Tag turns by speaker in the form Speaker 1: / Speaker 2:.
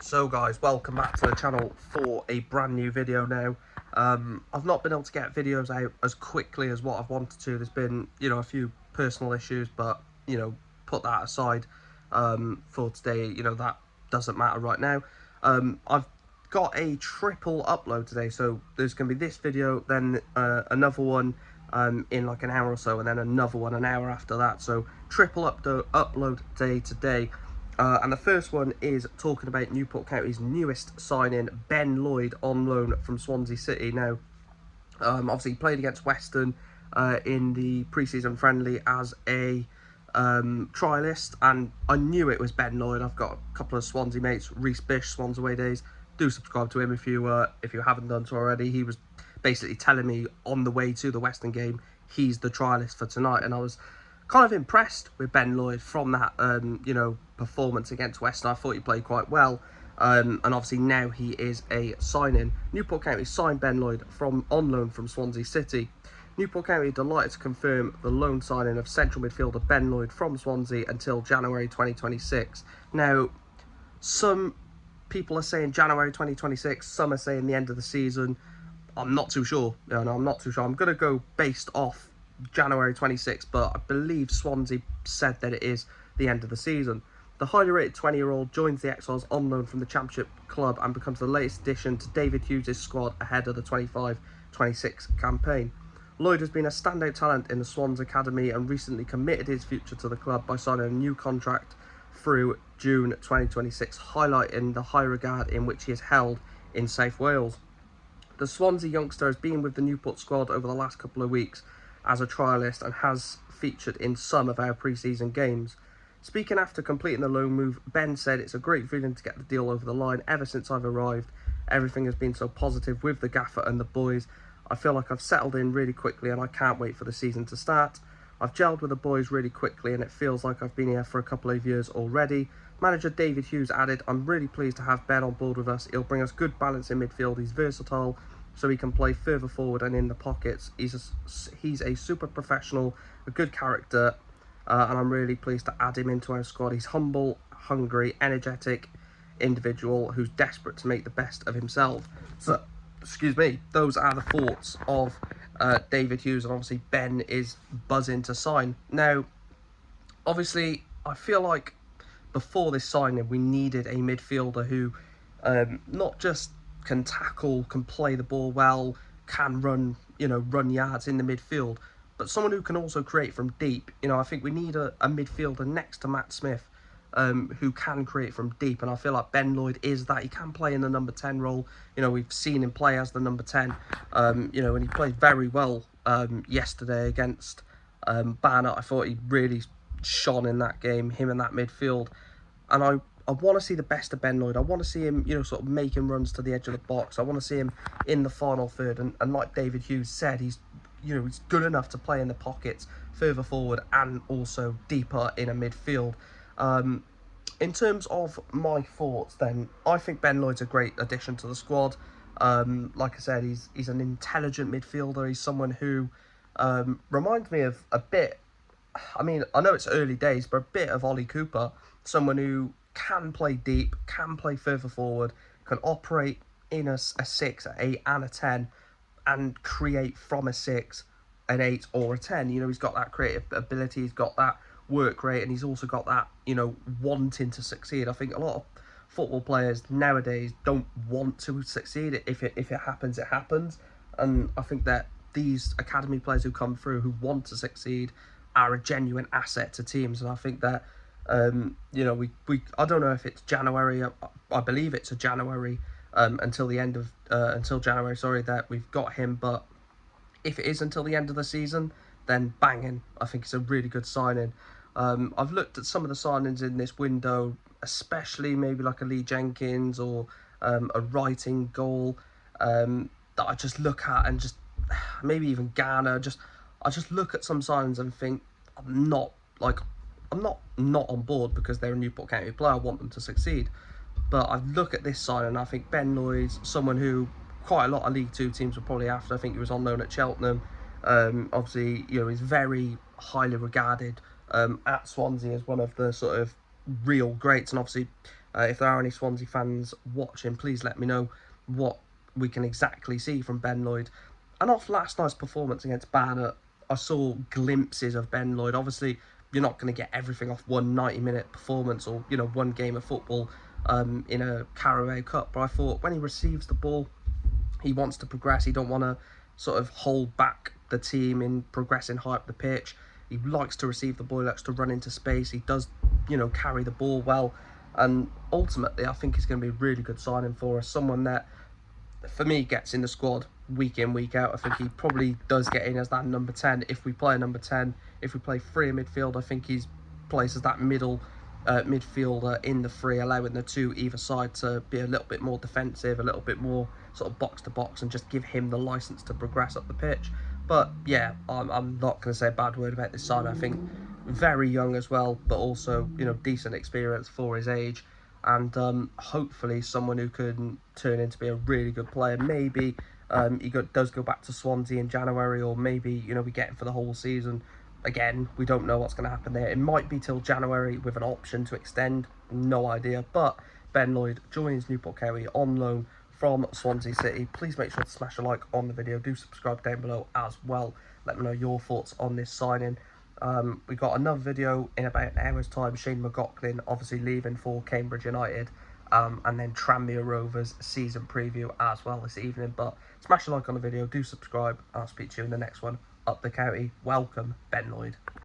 Speaker 1: So guys, welcome back to the channel for a brand new video now. I've not been able to get videos out as quickly as what I've wanted to. There's been, a few personal issues, but, put that aside for today. That doesn't matter right now. I've got a triple upload today, so there's going to be this video, then another one in like an hour or so, and then another one an hour after that. So triple upload day today. And the first one is talking about Newport County's newest signing, Ben Lloyd, on loan from Swansea City. Now, obviously he played against Western in the pre-season friendly as a trialist, and I knew it was Ben Lloyd. I've got a couple of Swansea mates, Reese Bish, Swans Away Days. Do subscribe to him if you haven't done so already. He was basically telling me on the way to the Western game he's the trialist for tonight, and I was kind of impressed with Ben Lloyd from that performance against Western. I thought he played quite well, and obviously now he is a signing. Newport County signed Ben Lloyd on loan from Swansea City. Newport County delighted to confirm the loan signing of central midfielder Ben Lloyd from Swansea until January 2026. Now, some people are saying January 2026, some are saying the end of the season. I'm not too sure. I'm not too sure. I'm going to go based off January 26th, but I believe Swansea said that it is the end of the season. The highly rated 20-year-old joins the Exiles on loan from the Championship club and becomes the latest addition to David Hughes' squad ahead of the 25-26 campaign. Lloyd has been a standout talent in the Swans Academy and recently committed his future to the club by signing a new contract through June 2026, highlighting the high regard in which he is held in South Wales. The Swansea youngster has been with the Newport squad over the last couple of weeks as a trialist and has featured in some of our pre-season games. Speaking after completing the loan move, Ben said, "It's a great feeling to get the deal over the line. Ever since I've arrived, everything has been so positive with the gaffer and the boys. I feel like I've settled in really quickly and I can't wait for the season to start. I've gelled with the boys really quickly and it feels like I've been here for a couple of years already." Manager David Hughes added, "I'm really pleased to have Ben on board with us. He'll bring us good balance in midfield. He's versatile, so he can play further forward and in the pockets. He's a super professional, a good character, and I'm really pleased to add him into our squad. He's humble, hungry, energetic individual who's desperate to make the best of himself." So, excuse me, those are the thoughts of David Hughes, and obviously Ben is buzzing to sign. Now, obviously, I feel like before this signing, we needed a midfielder who not just can tackle, can play the ball well, can run yards in the midfield, but someone who can also create from deep. I think we need a midfielder next to Matt Smith who can create from deep, and I feel like Ben Lloyd is that. He can play in the number 10 role. We've seen him play as the number 10, and he played very well yesterday against Barnet. I thought he really shone in that game, him in that midfield, and I want to see the best of Ben Lloyd. I want to see him, sort of making runs to the edge of the box. I want to see him in the final third. And like David Hughes said, he's good enough to play in the pockets, further forward, and also deeper in a midfield. In terms of my thoughts, then, I think Ben Lloyd's a great addition to the squad. Like I said, he's an intelligent midfielder. He's someone who reminds me of a bit. I mean, I know it's early days, but a bit of Ollie Cooper. Someone who can play deep, can play further forward, can operate in a 6, an 8 and a 10, and create from a 6, an 8 or a 10. He's got that creative ability, he's got that work rate, and he's also got that, wanting to succeed. I think a lot of football players nowadays don't want to succeed. If it happens, it happens. And I think that these academy players who come through who want to succeed are a genuine asset to teams. And I think that I don't know if it's January. I believe it's a January until the end of until January. Sorry, that we've got him. But if it is until the end of the season, then banging. I think it's a really good signing. I've looked at some of the signings in this window, especially maybe like a Lee Jenkins or a Writing goal that I just look at, and just maybe even Garner. I just look at some signings and think I'm not on board because they're a Newport County player. I want them to succeed. But I look at this sign and I think Ben Lloyd's someone who quite a lot of League Two teams were probably after. I think he was on loan at Cheltenham. Obviously, he's very highly regarded at Swansea as one of the sort of real greats. And obviously, If there are any Swansea fans watching, please let me know what we can exactly see from Ben Lloyd. And off last night's performance against Barnet, I saw glimpses of Ben Lloyd. Obviously, you're not going to get everything off one 90-minute performance or, you know, one game of football in a Carabao Cup. But I thought when he receives the ball, he wants to progress. He don't want to sort of hold back the team in progressing high up the pitch. He likes to receive the ball, he likes to run into space. He does, you know, carry the ball well. And ultimately, I think he's going to be a really good signing for us. Someone that, for me, gets in the squad week in, week out. I think he probably does get in as that number 10 if we play a number 10. If we play free in midfield, I think he's placed as that middle midfielder in the free, allowing the two either side to be a little bit more defensive, a little bit more sort of box to box, and just give him the license to progress up the pitch. But yeah, I'm not going to say a bad word about this side. I think very young as well, but also, you know, decent experience for his age, and hopefully someone who can turn into be a really good player. Maybe does go back to Swansea in January, or maybe, you know, we get him for the whole season. Again, we don't know what's going to happen there. It might be till January with an option to extend. No idea. But Ben Lloyd joins Newport County on loan from Swansea City. Please make sure to smash a like on the video. Do subscribe down below as well. Let me know your thoughts on this signing. We got another video in about an hour's time. Shane McLaughlin obviously leaving for Cambridge United. And then Tranmere Rovers season preview as well this evening. But smash a like on the video. Do subscribe. I'll speak to you in the next one. Up the county. Welcome, Ben Lloyd.